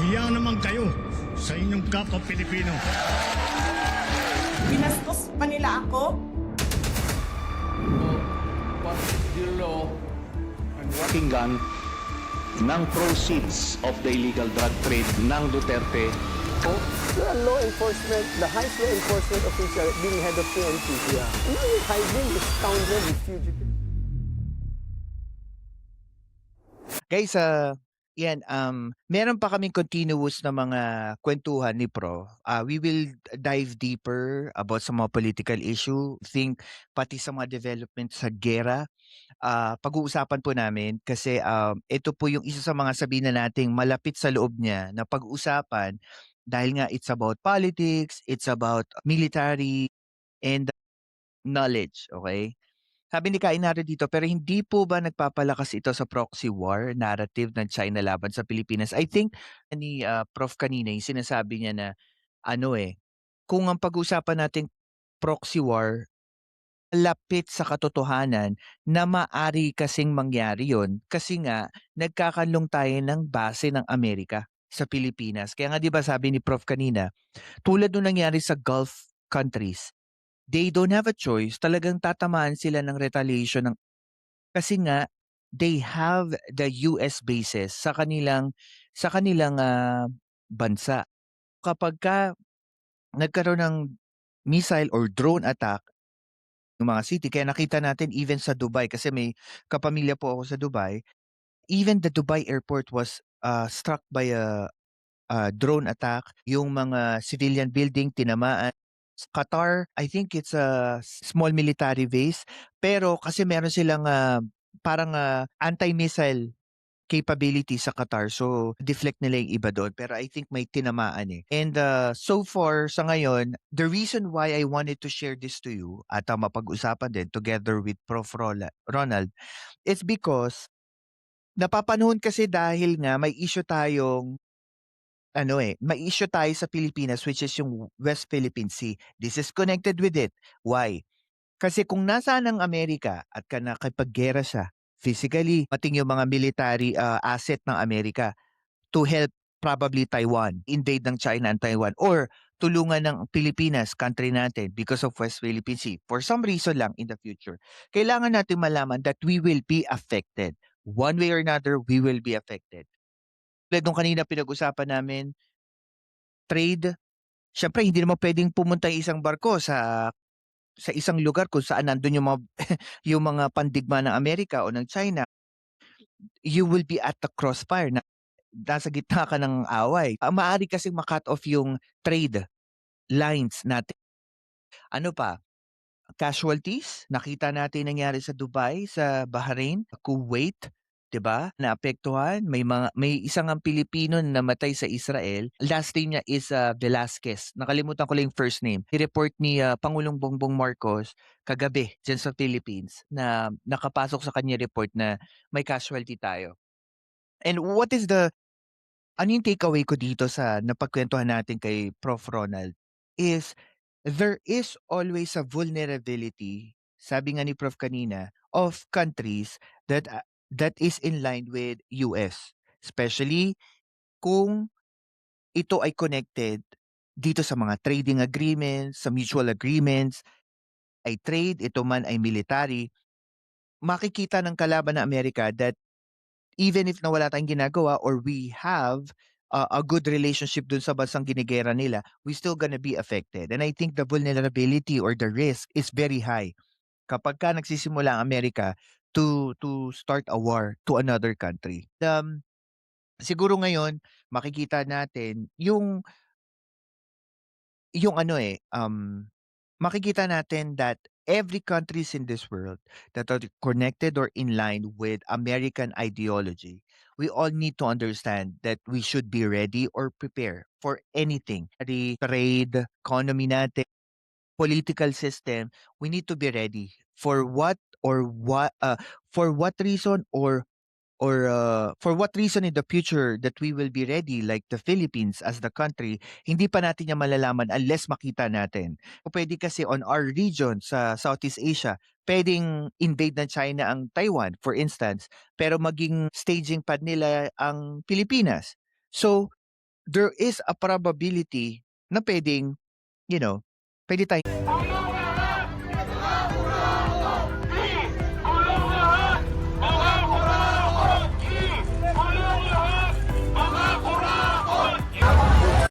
Hiya naman kayo sa inyong kapwa Pilipino. Binastos pa nila ako. What is the law and what Pakinggan ng proceeds of the illegal drug trade ng Duterte. The law enforcement, the highest law enforcement official being head of PNP. Yeah. Now you're hiding the scoundrel, the fugitive. Guys, yan, meron pa kaming continuous na mga kwentuhan ni Pro. We will dive deeper about sa mga political issue, think pati sa mga development sa gera. Pag-uusapan po namin kasi ito po yung isa sa mga sabihin na nating malapit sa loob niya na pag-usapan dahil nga it's about politics, it's about military and knowledge, okay? Sabi ni Kainaro dito, pero hindi po ba nagpapalakas ito sa proxy war narrative ng China laban sa Pilipinas? I think ni Prof kanina yung sinasabi niya na kung ang pag-usapan natin proxy war, lapit sa katotohanan na maari kasing mangyari yon kasi nga nagkakanlong tayo ng base ng Amerika sa Pilipinas. Kaya nga 'di ba sabi ni Prof kanina, tulad nung nangyari sa Gulf countries, they don't have a choice. Talagang tatamaan sila ng retaliation kasi nga they have the US bases sa kanilang bansa. Kapagka nagkaroon ng missile or drone attack yung mga city, kaya nakita natin even sa Dubai kasi may kapamilya po ako sa Dubai, even the Dubai airport was struck by a drone attack. Yung mga civilian building tinamaan. Qatar, I think it's a small military base, pero kasi meron silang parang anti-missile capability sa Qatar. So, deflect nila yung iba doon. Pero I think may tinamaan eh. And so far, sa ngayon, the reason why I wanted to share this to you at mapag-usapan din together with Prof. Ronald, it's because napapanahon kasi dahil nga may issue tayong may issue tayo sa Pilipinas which is yung West Philippine Sea. This is connected with it. Why? Kasi kung nasaan ang Amerika at nakipaggera siya, physically, pating yung mga military asset ng Amerika to help probably Taiwan, invade ng China ang Taiwan, or tulungan ng Pilipinas, country natin, because of West Philippine Sea, for some reason lang in the future, kailangan natin malaman that we will be affected. One way or another, we will be affected. Tulad nung kanina pinag-usapan namin, trade, syempre hindi naman pwedeng pumunta yung isang barko sa isang lugar kung saan nandun yung mga yung mga pandigma ng Amerika o ng China. You will be at the crossfire na nasa gitna ka ng away. Maaari kasing ma-cut off yung trade lines natin. Ano pa? Casualties, nakita natin nangyari sa Dubai, sa Bahrain, Kuwait, 'di ba? Naapektuhan, may isang ang Pilipino na namatay sa Israel. Last name niya is Velasquez. Nakalimutan ko lang yung first name. I-report ni Pangulong Bongbong Marcos kagabi diyan sa Philippines na nakapasok sa kanya report na may casualty tayo. And ano yung takeaway ko dito sa napagkwentuhan natin kay Prof. Ronald is there is always a vulnerability, sabi nga ni Prof kanina, of countries that is in line with US. Especially kung ito ay connected dito sa mga trading agreements, sa mutual agreements, ay trade, ito man ay military, makikita ng kalaban ng Amerika that even if na wala tayong ginagawa or we have a good relationship dun sa bansang ginigera nila, we still gonna be affected. And I think the vulnerability or the risk is very high kapag ka nagsisimula ang Amerika to start a war to another country. Siguro ngayon makikita natin makikita natin that every countries in this world that are connected or in line with American ideology, we all need to understand that we should be ready or prepare for anything. The trade, economy natin, political system, we need to be ready for what reason or for what reason in the future that we will be ready like the Philippines as the country, hindi pa natin yan malalaman unless makita natin. O pwede kasi on our region sa Southeast Asia, pwedeng invade ng China ang Taiwan, for instance, pero maging staging pad nila ang Pilipinas. So, there is a probability na pwedeng, pwede tayong